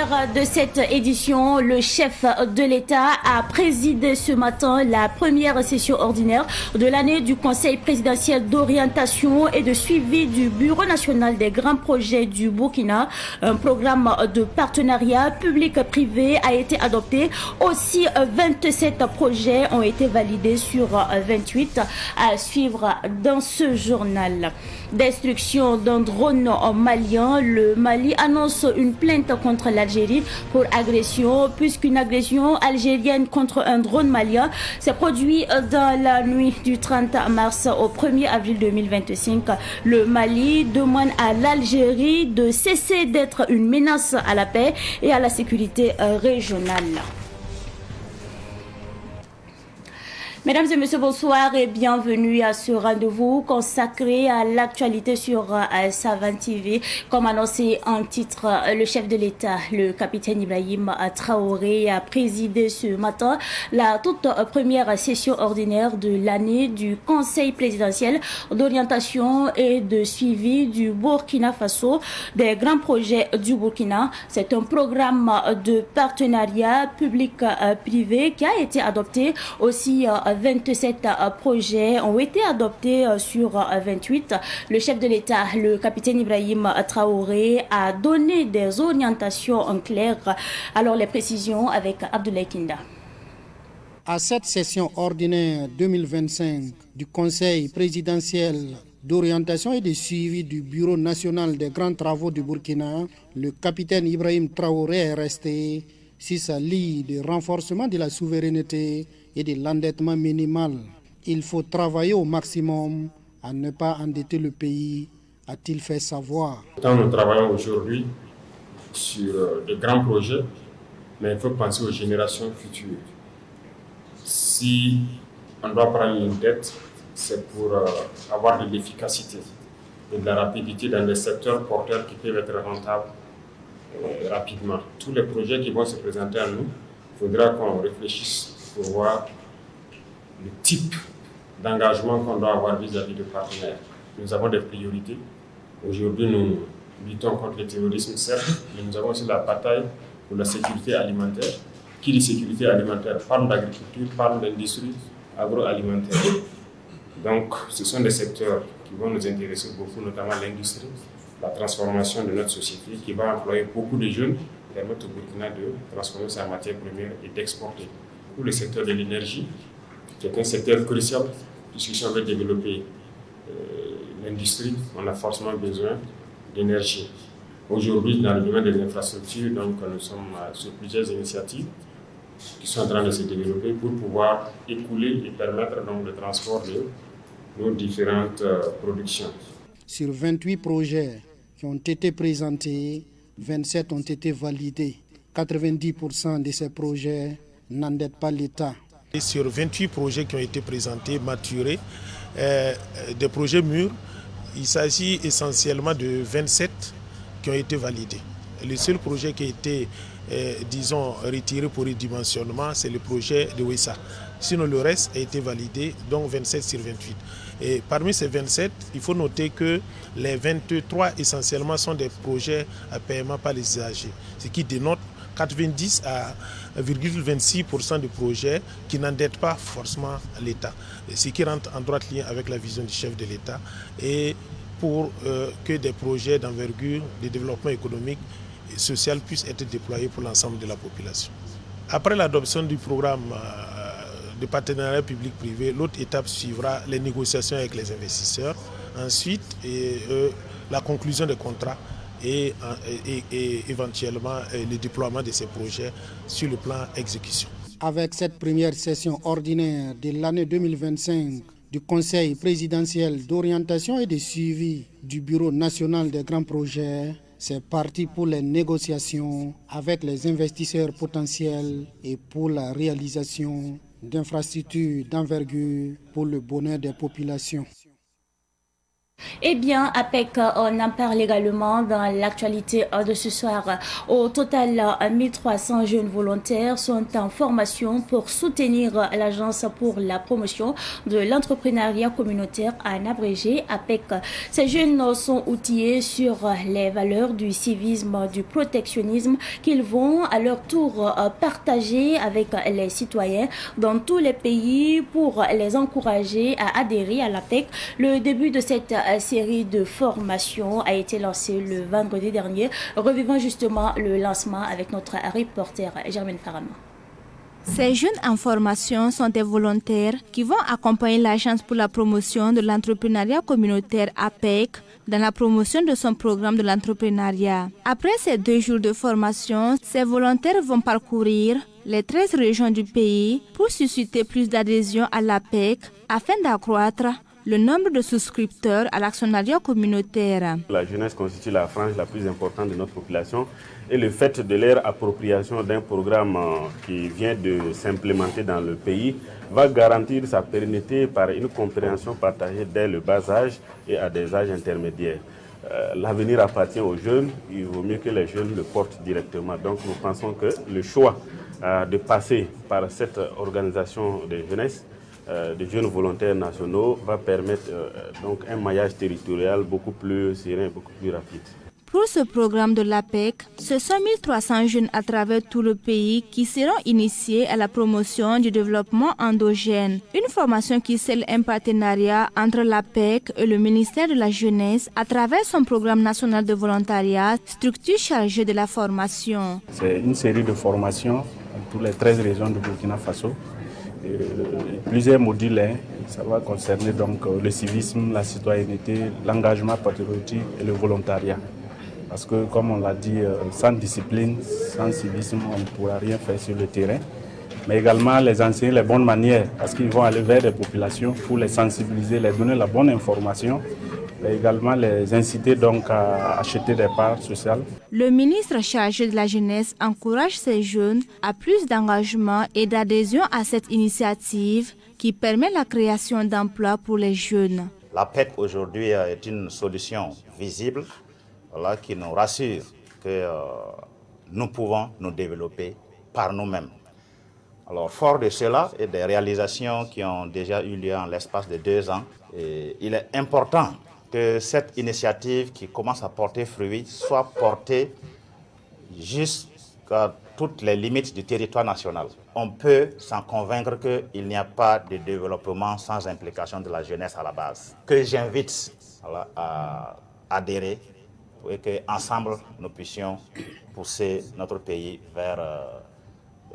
sommaire de cette édition, le chef de l'État a présidé ce matin la première session ordinaire de l'année du Conseil présidentiel d'orientation et de suivi du Bureau national des grands projets du Burkina. Un programme de partenariat public-privé a été adopté. Aussi, 27 projets ont été validés sur 28 à suivre dans ce journal. Destruction d'un drone malien, le Mali annonce une plainte contre l'Algérie pour agression, puisqu'une agression algérienne contre un drone malien s'est produite dans la nuit du 30 mars au 1er avril 2025. Le Mali demande à l'Algérie de cesser d'être une menace à la paix et à la sécurité régionale. Mesdames et messieurs, bonsoir et bienvenue à ce rendez-vous consacré à l'actualité sur Savan TV. Comme annoncé en titre, le chef de l'État, le capitaine Ibrahim Traoré, a présidé ce matin la toute première session ordinaire de l'année du Conseil présidentiel d'orientation et de suivi du Burkina Faso, des grands projets du Burkina. C'est un programme de partenariat public-privé qui a été adopté. Aussi, 27 projets ont été adoptés sur 28. Le chef de l'État, le capitaine Ibrahim Traoré, a donné des orientations en clair. Alors les précisions avec Abdoulaye Kinda. À cette session ordinaire 2025 du Conseil présidentiel d'orientation et de suivi du Bureau national des grands travaux du Burkina, le capitaine Ibrahim Traoré est resté sur sa ligne de renforcement de la souveraineté et de l'endettement minimal. Il faut travailler au maximum à ne pas endetter le pays, a-t-il fait savoir. Nous travaillons aujourd'hui sur de grands projets, mais il faut penser aux générations futures. Si on doit prendre une dette, c'est pour avoir de l'efficacité et de la rapidité dans des secteurs porteurs qui peuvent être rentables rapidement. Tous les projets qui vont se présenter à nous, il faudra qu'on réfléchisse pour voir le type d'engagement qu'on doit avoir vis-à-vis de partenaires. Nous avons des priorités. Aujourd'hui, nous luttons contre le terrorisme, certes, mais nous avons aussi la bataille pour la sécurité alimentaire. Qui dit sécurité alimentaire parle d'agriculture, parle d'industrie agroalimentaire. Donc, ce sont des secteurs qui vont nous intéresser beaucoup, notamment l'industrie, la transformation de notre société qui va employer beaucoup de jeunes, permettre au Burkina de transformer sa matière première et d'exporter. Pour le secteur de l'énergie, qui est un secteur crucial, puisque si on veut développer l'industrie, on a forcément besoin d'énergie. Aujourd'hui, dans le domaine des infrastructures, donc, nous sommes sur plusieurs initiatives qui sont en train de se développer pour pouvoir écouler et permettre donc, le transport de nos différentes productions. Sur 28 projets qui ont été présentés, 27 ont été validés. 90% de ces projets n'endettent pas l'État. Et sur 28 projets qui ont été présentés, maturés, des projets mûrs, il s'agit essentiellement de 27 qui ont été validés. Le seul projet qui a été, retiré pour redimensionnement, c'est le projet de Wessa. Sinon, le reste a été validé, donc 27 sur 28. Et parmi ces 27, il faut noter que les 23 essentiellement sont des projets à paiement par les usagers, ce qui dénote 90 à 26% de projets qui n'endettent pas forcément l'État, ce qui rentre en droite ligne avec la vision du chef de l'État et pour que des projets d'envergure de développement économique et social puissent être déployés pour l'ensemble de la population. Après l'adoption du programme de partenariat public-privé, l'autre étape suivra les négociations avec les investisseurs, ensuite la conclusion des contrats et éventuellement le déploiement de ces projets sur le plan exécution. Avec cette première session ordinaire de l'année 2025 du Conseil présidentiel d'orientation et de suivi du Bureau national des grands projets, c'est parti pour les négociations avec les investisseurs potentiels et pour la réalisation d'infrastructures d'envergure pour le bonheur des populations. Eh bien, APEC, on en parle également dans l'actualité de ce soir. Au total, 1300 jeunes volontaires sont en formation pour soutenir l'Agence pour la promotion de l'entrepreneuriat communautaire, en abrégé APEC. Ces jeunes sont outillés sur les valeurs du civisme, du protectionnisme qu'ils vont à leur tour partager avec les citoyens dans tous les pays pour les encourager à adhérer à l'APEC. Le début de cette série de formations a été lancée le vendredi dernier. Revivons justement le lancement avec notre reporter Germaine Farama. Ces jeunes en formation sont des volontaires qui vont accompagner l'Agence pour la promotion de l'entrepreneuriat communautaire APEC dans la promotion de son programme de l'entrepreneuriat. Après ces 2 jours de formation, ces volontaires vont parcourir les 13 régions du pays pour susciter plus d'adhésion à l'APEC afin d'accroître le nombre de souscripteurs à l'actionnariat communautaire. La jeunesse constitue la frange la plus importante de notre population et le fait de leur appropriation d'un programme qui vient de s'implémenter dans le pays va garantir sa pérennité par une compréhension partagée dès le bas âge et à des âges intermédiaires. L'avenir appartient aux jeunes, il vaut mieux que les jeunes le portent directement. Donc nous pensons que le choix de passer par cette organisation de jeunesse des jeunes volontaires nationaux va permettre donc un maillage territorial beaucoup plus serein, beaucoup plus rapide. Pour ce programme de l'APEC, ce sont 1300 jeunes à travers tout le pays qui seront initiés à la promotion du développement endogène. Une formation qui scelle un partenariat entre l'APEC et le ministère de la Jeunesse à travers son programme national de volontariat, structure chargée de la formation. C'est une série de formations dans toutes les 13 régions du Burkina Faso. Plusieurs modules, ça va concerner donc le civisme, la citoyenneté, l'engagement patriotique et le volontariat. Parce que comme on l'a dit, sans discipline, sans civisme, on ne pourra rien faire sur le terrain. Mais également les enseigner les bonnes manières, parce qu'ils vont aller vers les populations pour les sensibiliser, les donner la bonne information, mais également les inciter donc à acheter des parts sociales. Le ministre chargé de la jeunesse encourage ces jeunes à plus d'engagement et d'adhésion à cette initiative qui permet la création d'emplois pour les jeunes. L'APEC aujourd'hui est une solution visible qui nous rassure que nous pouvons nous développer par nous-mêmes. Alors, fort de cela et des réalisations qui ont déjà eu lieu en l'espace de 2 ans, il est important que cette initiative qui commence à porter fruit soit portée jusqu'à toutes les limites du territoire national. On peut s'en convaincre qu'il n'y a pas de développement sans implication de la jeunesse à la base. Que j'invite à adhérer et qu'ensemble nous puissions pousser notre pays vers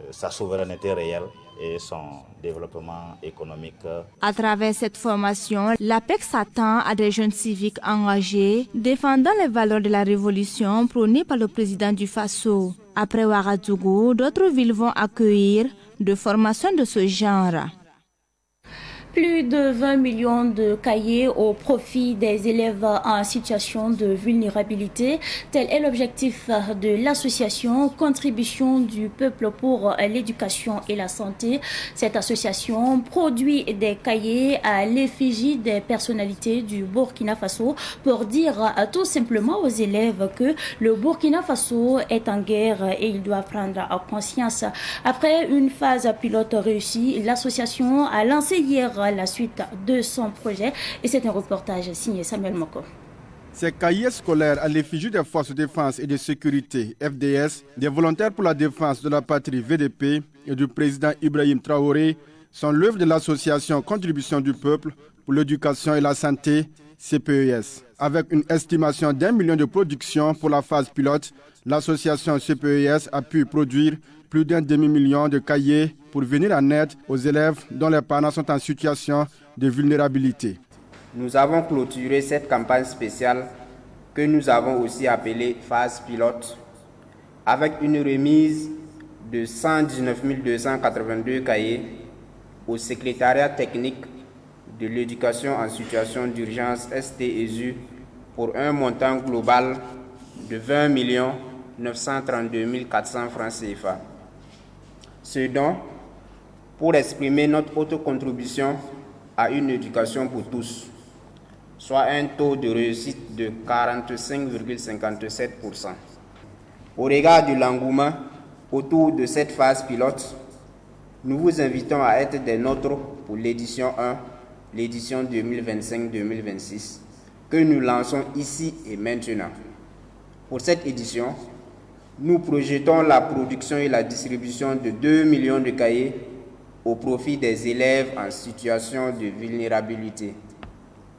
sa souveraineté réelle et son développement économique. À travers cette formation, l'APEC s'attend à des jeunes civiques engagés, défendant les valeurs de la révolution prônées par le président du Faso. Après Ouagadougou, d'autres villes vont accueillir de formations de ce genre. Plus de 20 millions de cahiers au profit des élèves en situation de vulnérabilité. Tel est l'objectif de l'association Contribution du peuple pour l'éducation et la santé. Cette association produit des cahiers à l'effigie des personnalités du Burkina Faso pour dire tout simplement aux élèves que le Burkina Faso est en guerre et ils doivent prendre conscience. Après une phase pilote réussie, l'association a lancé hier la suite de son projet et c'est un reportage signé Samuel Moko. Ces cahiers scolaires à l'effigie des forces de défense et de sécurité FDS, des volontaires pour la défense de la patrie VDP et du président Ibrahim Traoré sont l'œuvre de l'association Contribution du peuple pour l'éducation et la santé CPES. Avec une estimation d'1 million de production pour la phase pilote, l'association CPES a pu produire plus d'1 demi-million de cahiers pour venir en aide aux élèves dont les parents sont en situation de vulnérabilité. Nous avons clôturé cette campagne spéciale que nous avons aussi appelée phase pilote avec une remise de 119 282 cahiers au secrétariat technique de l'éducation en situation d'urgence STESU pour un montant global de 20 932 400 francs CFA. Ce don pour exprimer notre haute contribution à une éducation pour tous. soit un taux de réussite de 45,57%. Au regard de l'engouement autour de cette phase pilote, nous vous invitons à être des nôtres pour l'édition 1, l'édition 2025-2026, que nous lançons ici et maintenant. Pour cette édition, nous projetons la production et la distribution de 2 millions de cahiers au profit des élèves en situation de vulnérabilité.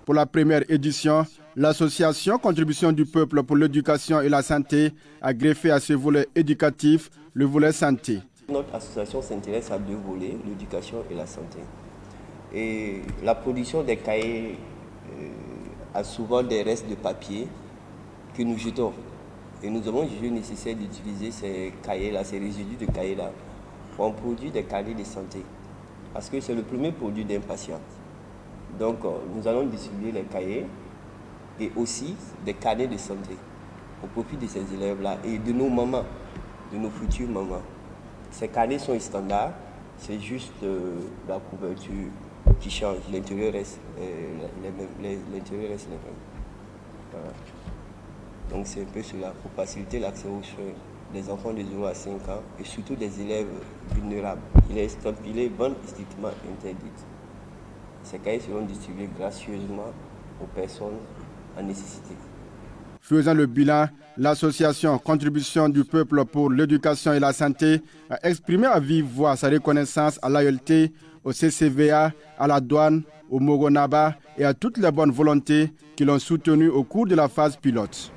Pour la première édition, l'association Contribution du peuple pour l'éducation et la santé a greffé à ce volet éducatif le volet santé. Notre association s'intéresse à deux volets, l'éducation et la santé. Et la production des cahiers a souvent des restes de papier que nous jetons. Et nous avons jugé nécessaire d'utiliser ces cahiers-là, ces résidus de cahiers-là, pour produire des carnets de santé. Parce que c'est le premier produit d'un patient. Donc nous allons distribuer les cahiers et aussi des carnets de santé au profit de ces élèves-là et de nos mamans, de nos futures mamans. Ces carnets sont standards, c'est juste la couverture qui change, l'intérieur reste les mêmes. Voilà. Donc c'est un peu cela, pour faciliter l'accès aux soins des enfants de 0 à 5 ans et surtout des élèves vulnérables. Il est vente strictement interdite. Ces cahiers seront distribués gracieusement aux personnes en nécessité. Faisant le bilan, l'association Contribution du peuple pour l'éducation et la santé a exprimé à vive voix sa reconnaissance à l'AELT, au CCVA, à la douane, au Mogonaba et à toutes les bonnes volontés qui l'ont soutenu au cours de la phase pilote.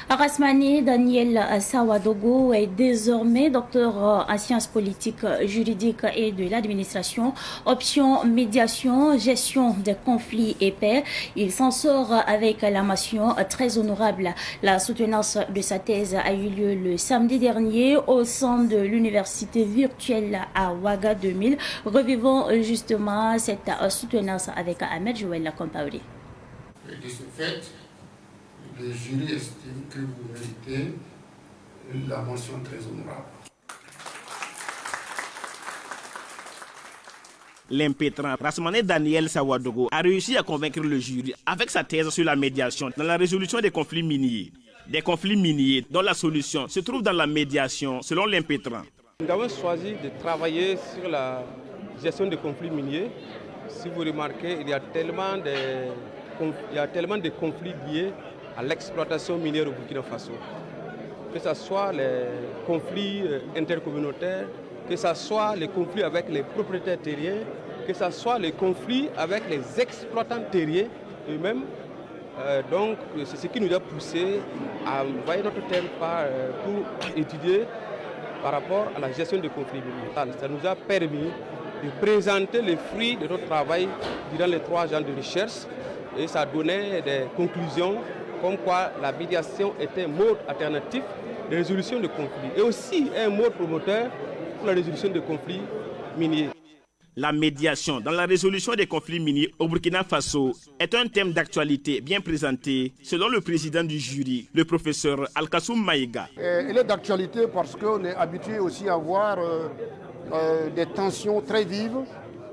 Rasmani Daniel Sawadogo est désormais docteur en sciences politiques, juridiques et de l'administration. Option médiation, gestion des conflits et paix. Il s'en sort avec la mention très honorable. La soutenance de sa thèse a eu lieu le samedi dernier au sein de l'université virtuelle à Ouaga 2000. Revivons justement cette soutenance avec Ahmed Joël Compaoré. De ce fait, le jury estime que vous méritez la mention très honorable. L'impétrant Rasmani Daniel Sawadogo a réussi à convaincre le jury avec sa thèse sur la médiation dans la résolution des conflits miniers. Des conflits miniers dont la solution se trouve dans la médiation selon l'impétrant. Nous avons choisi de travailler sur la gestion des conflits miniers. Si vous remarquez, il y a tellement de conflits liés à l'exploitation minière au Burkina Faso. Que ce soit les conflits intercommunautaires, que ce soit les conflits avec les propriétaires terriens, que ce soit les conflits avec les exploitants terriens eux-mêmes. Donc c'est ce qui nous a poussé à envoyer notre thème pour étudier par rapport à la gestion des conflits miniers. Ça nous a permis de présenter les fruits de notre travail durant les 3 ans de recherche et ça donnait des conclusions comme quoi la médiation est un mode alternatif de résolution de conflits et aussi un mode promoteur pour la résolution des conflits miniers. La médiation dans la résolution des conflits miniers au Burkina Faso est un thème d'actualité bien présenté selon le président du jury, le professeur Alkassoum Maïga. Il est d'actualité parce qu'on est habitué aussi à voir des tensions très vives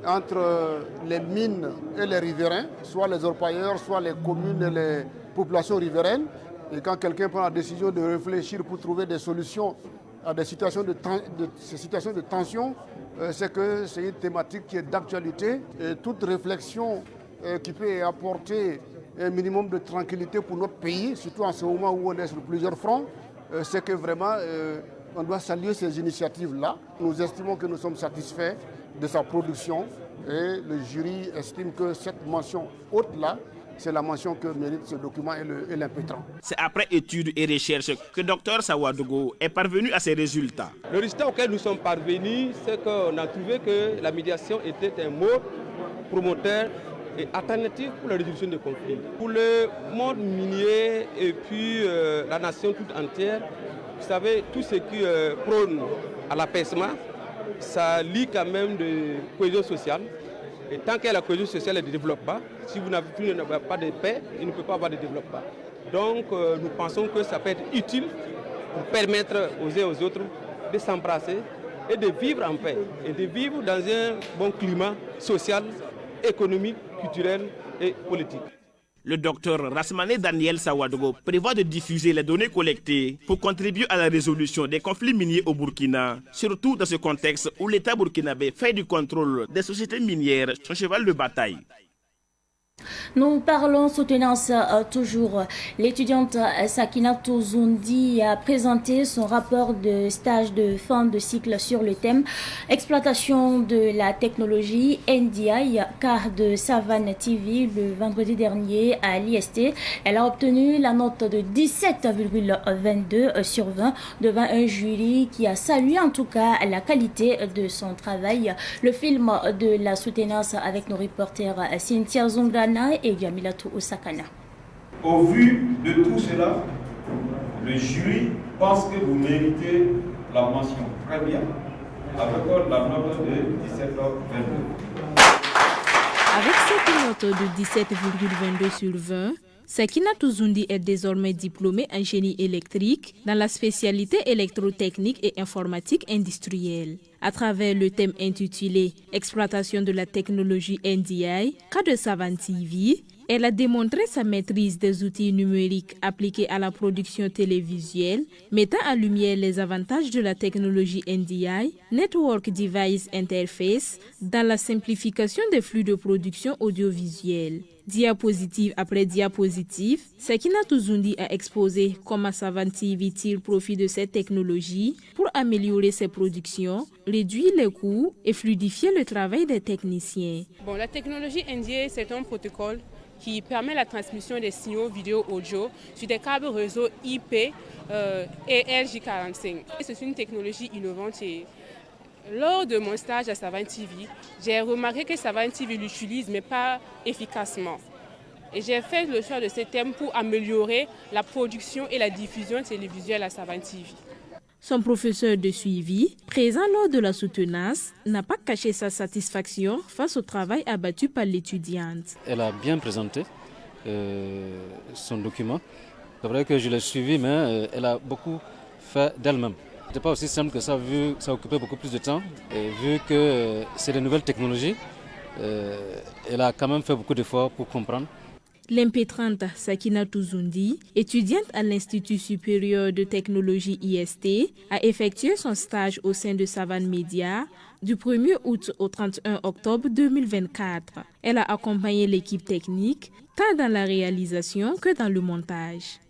entre les mines et les riverains, soit les orpailleurs, soit les communes et les populations riveraines. Et quand quelqu'un prend la décision de réfléchir pour trouver des solutions à des situations de tension, c'est que c'est une thématique qui est d'actualité. Et toute réflexion qui peut apporter un minimum de tranquillité pour notre pays, surtout en ce moment où on est sur plusieurs fronts, c'est que vraiment on doit saluer ces initiatives-là. Nous estimons que nous sommes satisfaits de sa production et le jury estime que cette mention haute-là, c'est la mention que mérite ce document et l'impétrant. C'est après études et recherches que Dr Sawadogo est parvenu à ces résultats. Le résultat auquel nous sommes parvenus, c'est qu'on a trouvé que la médiation était un mode promoteur et alternatif pour la résolution des conflits. Pour le monde minier et puis la nation toute entière, vous savez, tout ce qui prône à l'apaisement, ça lie quand même de cohésion sociale. Et tant que la cohésion sociale ne développe pas, si vous n'avez pas de paix, il ne peut pas avoir de développement. Donc nous pensons que ça peut être utile pour permettre aux uns et aux autres de s'embrasser et de vivre en paix et de vivre dans un bon climat social, économique culturelle et politique. Le docteur Rasmane Daniel Sawadogo prévoit de diffuser les données collectées pour contribuer à la résolution des conflits miniers au Burkina, surtout dans ce contexte où l'État burkinabé fait du contrôle des sociétés minières son cheval de bataille. Nous parlons soutenance toujours. L'étudiante Sakina Touzundi a présenté son rapport de stage de fin de cycle sur le thème exploitation de la technologie NDI car de Savane TV le vendredi dernier à l'IST. Elle a obtenu la note de 17,22 sur 20 devant un jury qui a salué en tout cas la qualité de son travail. Le film de la soutenance avec nos reporters Cynthia Zongana et Jamilatou Osakana. Au vu de tout cela, le jury pense que vous méritez la mention très bien avec la note de 17,22. Avec cette note de 17,22 sur 20, Sakina Touzundi est désormais diplômée en génie électrique dans la spécialité électrotechnique et informatique industrielle. À travers le thème intitulé « Exploitation de la technologie NDI » cas de Savane TV, elle a démontré sa maîtrise des outils numériques appliqués à la production télévisuelle, mettant en lumière les avantages de la technologie NDI, Network Device Interface, dans la simplification des flux de production audiovisuelle. Diapositive après diapositive, Sakina Touzundi a exposé comment Savane TV tire profit de cette technologie pour améliorer ses productions, réduire les coûts et fluidifier le travail des techniciens. La technologie NDI, c'est un protocole qui permet la transmission des signaux vidéo-audio sur des câbles réseau IP et RJ45. C'est une technologie innovante et lors de mon stage à Savane TV, j'ai remarqué que Savane TV l'utilise mais pas efficacement. Et j'ai fait le choix de ce thème pour améliorer la production et la diffusion télévisuelle à Savane TV. Son professeur de suivi, présent lors de la soutenance, n'a pas caché sa satisfaction face au travail abattu par l'étudiante. Elle a bien présenté son document. C'est vrai que je l'ai suivi, mais elle a beaucoup fait d'elle-même. Ce n'était pas aussi simple que ça, vu que ça occupait beaucoup plus de temps. Et vu que c'est des nouvelles technologies, elle a quand même fait beaucoup d'efforts pour comprendre. L'impétrante Sakina Touzundi, étudiante à l'Institut supérieur de technologie IST, a effectué son stage au sein de Savane Media du 1er août au 31 octobre 2024. Elle a accompagné l'équipe technique tant dans la réalisation que dans le montage.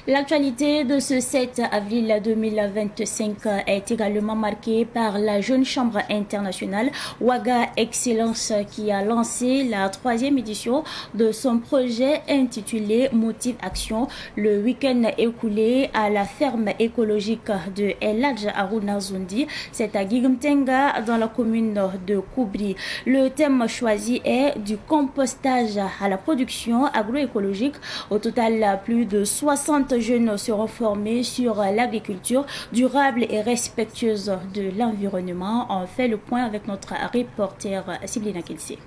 L'actualité de ce 7 avril 2025 est également marquée par la Jeune Chambre internationale Ouaga Excellence qui a lancé la 3e édition de son projet intitulé Motive Action le week-end écoulé à la ferme écologique de El Hadj Harouna Zoundi, c'est à Guigumtenga dans la commune de Koubri. Le thème choisi est du compostage à la production agroécologique. Au total, plus de 60 jeunes seront formés sur l'agriculture durable et respectueuse de l'environnement. On fait le point avec notre reporter Siblina Kilsi.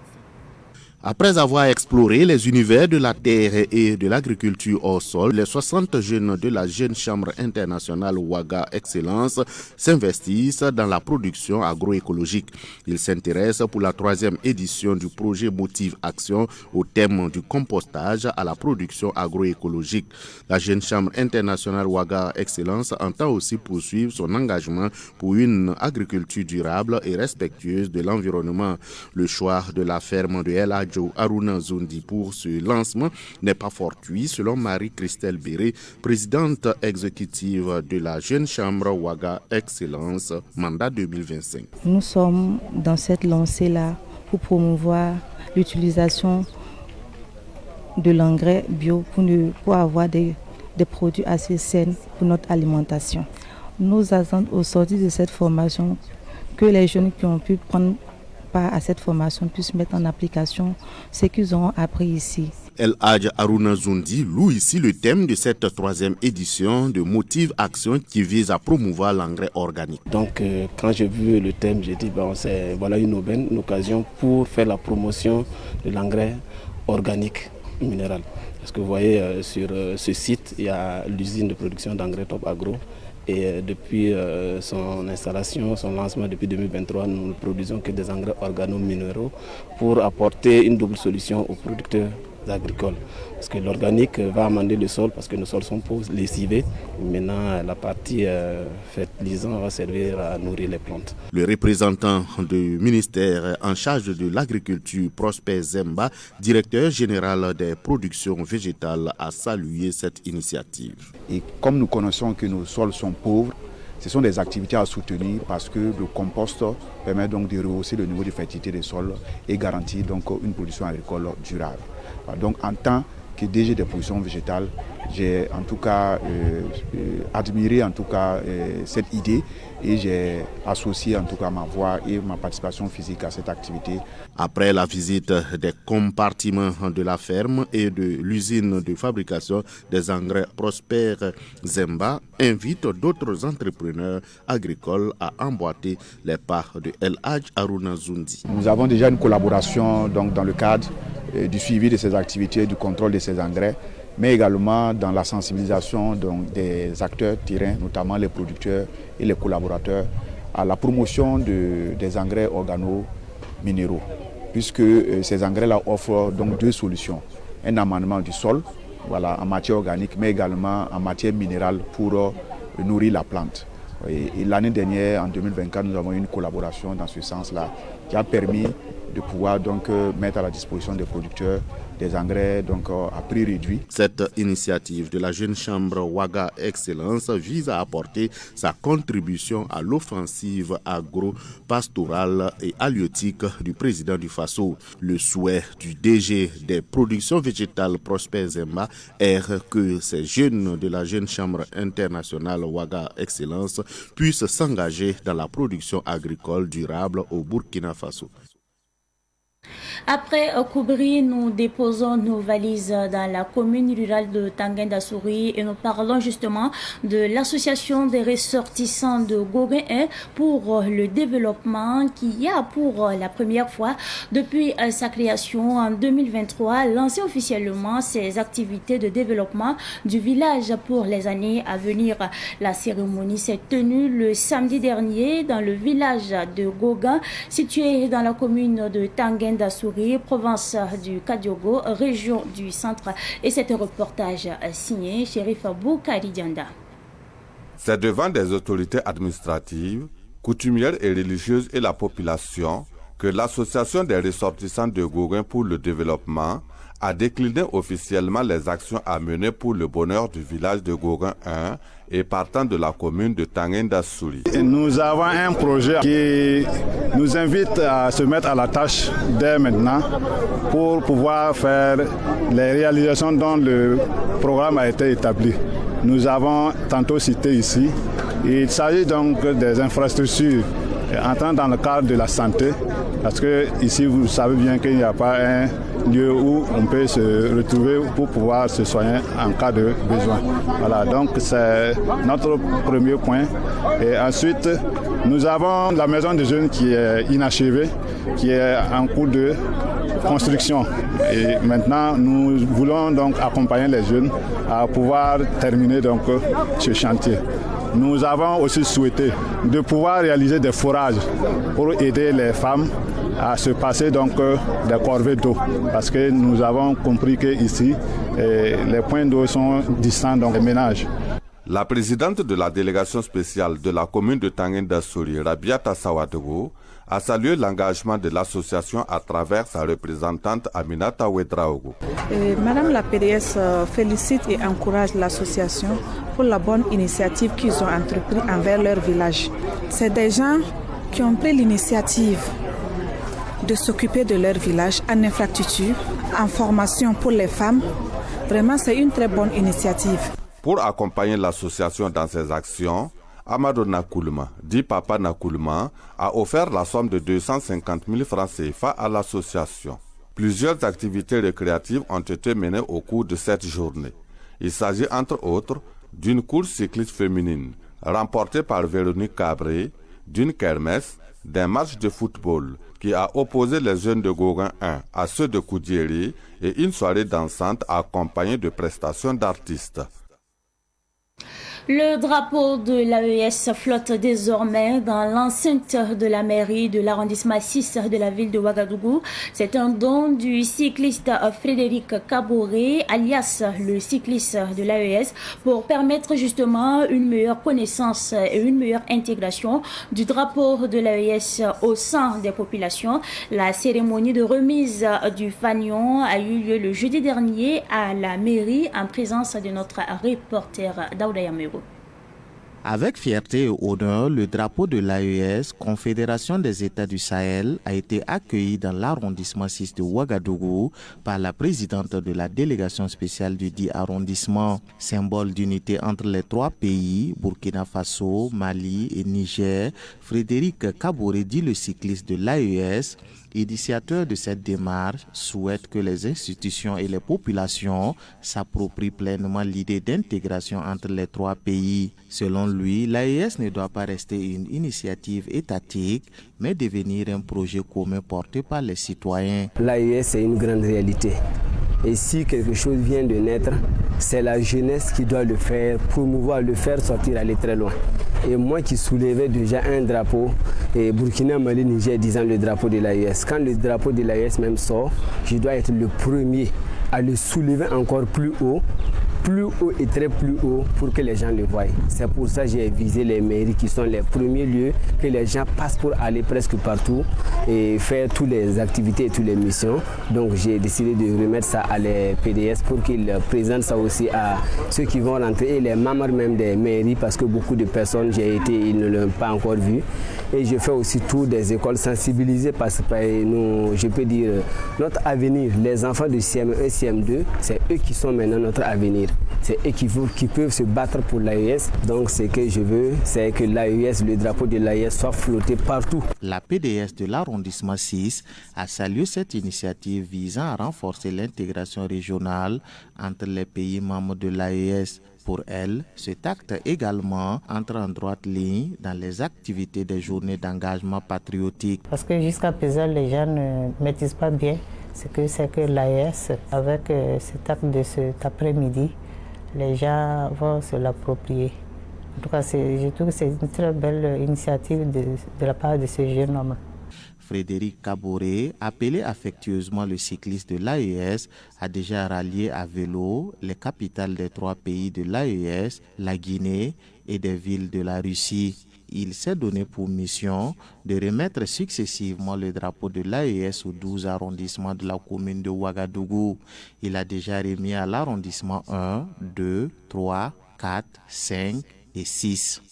Après avoir exploré les univers de la terre et de l'agriculture au sol, les 60 jeunes de la Jeune Chambre internationale Ouaga Excellence s'investissent dans la production agroécologique. Ils s'intéressent pour la 3e édition du projet Motive Action au thème du compostage à la production agroécologique. La Jeune Chambre internationale Ouaga Excellence entend aussi poursuivre son engagement pour une agriculture durable et respectueuse de l'environnement. Le choix de la ferme de El Hadj Harouna Zoundi pour ce lancement n'est pas fortuit, selon Marie-Christelle Béré, présidente exécutive de la Jeune Chambre Ouaga Excellence, mandat 2025. Nous sommes dans cette lancée-là pour promouvoir l'utilisation de l'engrais bio pour avoir des produits assez sains pour notre alimentation. Nous attendons au sortir de cette formation que les jeunes qui ont pu prendre part à cette formation puissent mettre en application ce qu'ils auront appris ici. El Hadj Harouna Zoundi loue ici le thème de cette 3e édition de Motive Action qui vise à promouvoir l'engrais organique. Donc quand j'ai vu le thème, j'ai dit voilà une occasion pour faire la promotion de l'engrais organique minéral. Parce que vous voyez sur ce site, il y a l'usine de production d'engrais Top Agro Et depuis son installation, son lancement depuis 2023, nous ne produisons que des engrais organo-minéraux pour apporter une double solution aux producteurs agricoles. Parce que l'organique va amender le sol parce que nos sols sont pauvres, lessivés. Maintenant, la partie fertilisante va servir à nourrir les plantes. Le représentant du ministère en charge de l'agriculture, Prosper Zemba, directeur général des productions végétales, a salué cette initiative. Et comme nous connaissons que nos sols sont pauvres, ce sont des activités à soutenir parce que le compost permet donc de rehausser le niveau de fertilité des sols et garantit donc une production agricole durable. Donc en tant que DG des productions végétales, j'ai en tout cas admiré en tout cas cette idée et j'ai associé en tout cas ma voix et ma participation physique à cette activité. Après la visite des compartiments de la ferme et de l'usine de fabrication des engrais, Prosper Zemba invite d'autres entrepreneurs agricoles à emboîter les pas de El Hadj Aruna Zoundi. Nous avons déjà une collaboration donc, dans le cadre du suivi de ces activités, du contrôle de ces engrais, mais également dans la sensibilisation donc, des acteurs terrain, notamment les producteurs et les collaborateurs, à la promotion des engrais organo-minéraux, puisque ces engrais-là offrent donc deux solutions. Un amendement du sol, voilà, en matière organique, mais également en matière minérale pour nourrir la plante. Et l'année dernière, en 2024, nous avons eu une collaboration dans ce sens-là qui a permis de pouvoir donc mettre à la disposition des producteurs des engrais donc, à prix réduit. Cette initiative de la jeune chambre Ouaga Excellence vise à apporter sa contribution à l'offensive agro-pastorale et halieutique du président du Faso. Le souhait du DG des productions végétales Prosper Zemba est que ces jeunes de la jeune chambre internationale Ouaga Excellence puissent s'engager dans la production agricole durable au Burkina Faso. Après Koubri, nous déposons nos valises dans la commune rurale de Tanguin-Dassouri et nous parlons justement de l'association des ressortissants de Gauguin pour le développement qui a pour la première fois depuis sa création en 2023 lancé officiellement ses activités de développement du village pour les années à venir. La cérémonie s'est tenue le samedi dernier dans le village de Gauguin situé dans la commune de Tanguin-Dassouri, province du Kadiogo, région du centre. Et c'est un reportage signé Chérif Boukari Dianda. C'est devant des autorités administratives, coutumières et religieuses et la population que l'association des ressortissants de Gauguin pour le développement a décliné officiellement les actions à mener pour le bonheur du village de Gauguin 1 et partant de la commune de Tanguin-Dassouri. Nous avons un projet qui nous invite à se mettre à la tâche dès maintenant pour pouvoir faire les réalisations dont le programme a été établi. Nous avons tantôt cité ici, il s'agit donc des infrastructures entrant dans le cadre de la santé, parce que ici vous savez bien qu'il n'y a pas un lieu où on peut se retrouver pour pouvoir se soigner en cas de besoin. Voilà, donc c'est notre premier point. Et ensuite, nous avons la maison des jeunes qui est inachevée, qui est en cours de construction. Et maintenant, nous voulons donc accompagner les jeunes à pouvoir terminer donc ce chantier. Nous avons aussi souhaité de pouvoir réaliser des forages pour aider les femmes à se passer donc des corvées d'eau, parce que nous avons compris qu'ici les points d'eau sont distants donc des ménages. La présidente de la délégation spéciale de la commune de Tanguin-Dassouri, Rabiata Sawadogo, a salué l'engagement de l'association à travers sa représentante Aminata Ouedraogo. Madame la PDS félicite et encourage l'association pour la bonne initiative qu'ils ont entreprise envers leur village. C'est des gens qui ont pris l'initiative de s'occuper de leur village en infrastructure, en formation pour les femmes. Vraiment, c'est une très bonne initiative. Pour accompagner l'association dans ses actions, Amadou Nakoulma, dit Papa Nakoulma, a offert la somme de 250 000 francs CFA à l'association. Plusieurs activités récréatives ont été menées au cours de cette journée. Il s'agit entre autres d'une course cycliste féminine remportée par Véronique Cabré, d'une kermesse, d'un match de football qui a opposé les jeunes de Gauguin 1 à ceux de Koudieri et une soirée dansante accompagnée de prestations d'artistes. Le drapeau de l'AES flotte désormais dans l'enceinte de la mairie de l'arrondissement 6 de la ville de Ouagadougou. C'est un don du cycliste Frédéric Kaboré, alias le cycliste de l'AES, pour permettre justement une meilleure connaissance et une meilleure intégration du drapeau de l'AES au sein des populations. La cérémonie de remise du fanion a eu lieu le jeudi dernier à la mairie en présence de notre reporter Daouda Yamero. Avec fierté et honneur, le drapeau de l'AES, Confédération des États du Sahel, a été accueilli dans l'arrondissement 6 de Ouagadougou par la présidente de la délégation spéciale du dit arrondissement. Symbole d'unité entre les trois pays, Burkina Faso, Mali et Niger, Frédéric Kaboré, dit le cycliste de l'AES, initiateur de cette démarche, souhaite que les institutions et les populations s'approprient pleinement l'idée d'intégration entre les trois pays. Selon lui, l'AES ne doit pas rester une initiative étatique, mais devenir un projet commun porté par les citoyens. L'AES est une grande réalité. Et si quelque chose vient de naître, c'est la jeunesse qui doit le faire, promouvoir, le faire sortir, aller très loin. Et moi qui soulevais déjà un drapeau, et Burkina, Mali, Niger disant le drapeau de l'AES. Quand le drapeau de l'AES même sort, je dois être le premier à le soulever encore plus haut et très plus haut pour que les gens le voient. C'est pour ça que j'ai visé les mairies qui sont les premiers lieux que les gens passent pour aller presque partout et faire toutes les activités et toutes les missions. Donc j'ai décidé de remettre ça à les PDS pour qu'ils présentent ça aussi à ceux qui vont rentrer et les membres même des mairies parce que beaucoup de personnes, ils ne l'ont pas encore vu. Et je fais aussi tout des écoles sensibilisées parce que nous, je peux dire, notre avenir, les enfants de CM1, CM2, c'est eux qui sont maintenant notre avenir. C'est eux qui peuvent se battre pour l'AES. Donc ce que je veux, c'est que l'AES, le drapeau de l'AES soit flotté partout. La PDS de l'arrondissement 6 a salué cette initiative visant à renforcer l'intégration régionale entre les pays membres de l'AES. Pour elle, cet acte également entre en droite ligne dans les activités des journées d'engagement patriotique. Parce que jusqu'à présent, les gens ne maîtrisent pas bien ce que c'est que l'AES. Avec cet acte de cet après-midi, les gens vont se l'approprier. En tout cas, je trouve que c'est une très belle initiative de la part de ces jeunes hommes. Frédéric Kaboré, appelé affectueusement le cycliste de l'AES, a déjà rallié à vélo les capitales des trois pays de l'AES, la Guinée et des villes de la Russie. Il s'est donné pour mission de remettre successivement le drapeau de l'AES aux 12 arrondissements de la commune de Ouagadougou. Il a déjà remis à l'arrondissement 1, 2, 3, 4, 5 et 6.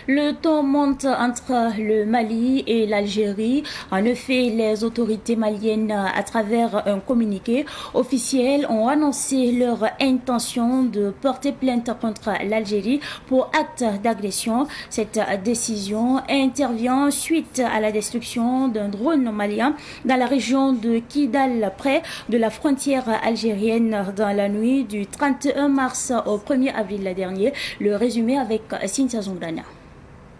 Le ton monte entre le Mali et l'Algérie. En effet, les autorités maliennes, à travers un communiqué officiel, ont annoncé leur intention de porter plainte contre l'Algérie pour acte d'agression. Cette décision intervient suite à la destruction d'un drone malien dans la région de Kidal, près de la frontière algérienne, dans la nuit du 31 mars au 1er avril dernier. Le résumé avec Cynthia Zongdana.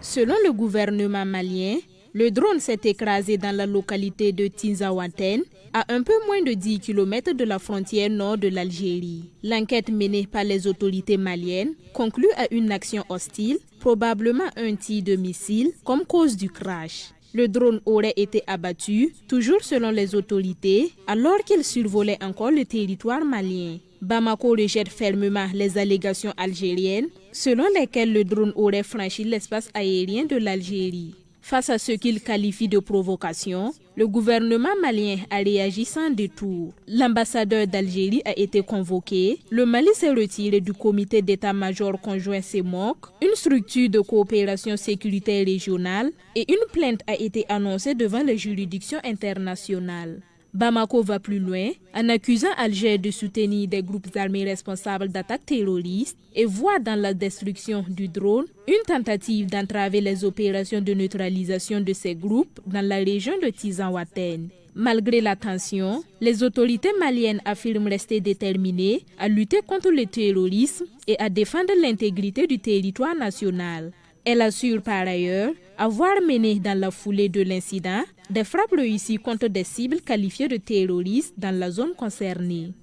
Selon le gouvernement malien, le drone s'est écrasé dans la localité de Tinzaouaten, à un peu moins de 10 km de la frontière nord de l'Algérie. L'enquête menée par les autorités maliennes conclut à une action hostile, probablement un tir de missile, comme cause du crash. Le drone aurait été abattu, toujours selon les autorités, alors qu'il survolait encore le territoire malien. Bamako rejette fermement les allégations algériennes, selon lesquelles le drone aurait franchi l'espace aérien de l'Algérie. Face à ce qu'il qualifie de provocation, le gouvernement malien a réagi sans détour. L'ambassadeur d'Algérie a été convoqué. Le Mali s'est retiré du comité d'état-major conjoint CEMOC, une structure de coopération sécuritaire régionale, et une plainte a été annoncée devant les juridictions internationales. Bamako va plus loin en accusant Alger de soutenir des groupes armés responsables d'attaques terroristes et voit dans la destruction du drone une tentative d'entraver les opérations de neutralisation de ces groupes dans la région de Tinzaouaten. Malgré la tension, les autorités maliennes affirment rester déterminées à lutter contre le terrorisme et à défendre l'intégrité du territoire national. Elle assure par ailleurs avoir mené dans la foulée de l'incident des frappes réussies contre des cibles qualifiées de terroristes dans la zone concernée.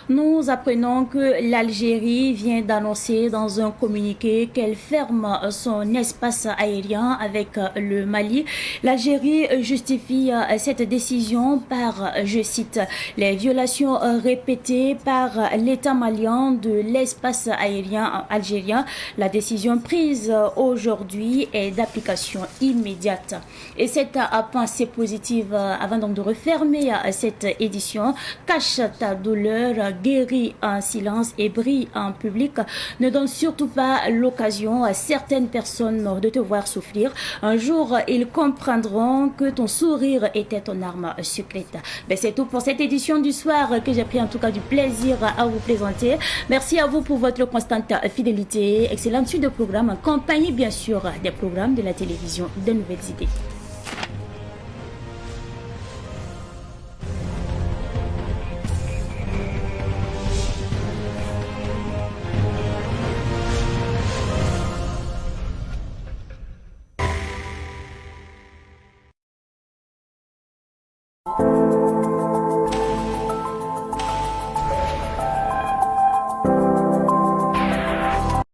Nous apprenons que l'Algérie vient d'annoncer dans un communiqué qu'elle ferme son espace aérien avec le Mali. L'Algérie justifie cette décision par, je cite, les violations répétées par l'État malien de l'espace aérien algérien. La décision prise aujourd'hui est d'application immédiate. Et cette pensée positive, avant donc de refermer cette édition, cache ta douleur, guérit en silence et brille en public. Ne donne surtout pas l'occasion à certaines personnes de te voir souffrir. Un jour, ils comprendront que ton sourire était ton arme secrète. C'est tout pour cette édition du soir que j'ai pris en tout cas du plaisir à vous présenter. Merci à vous pour votre constante fidélité. Excellente suite de programmes en compagnie bien sûr des programmes de la télévision de Nouvelles Idées.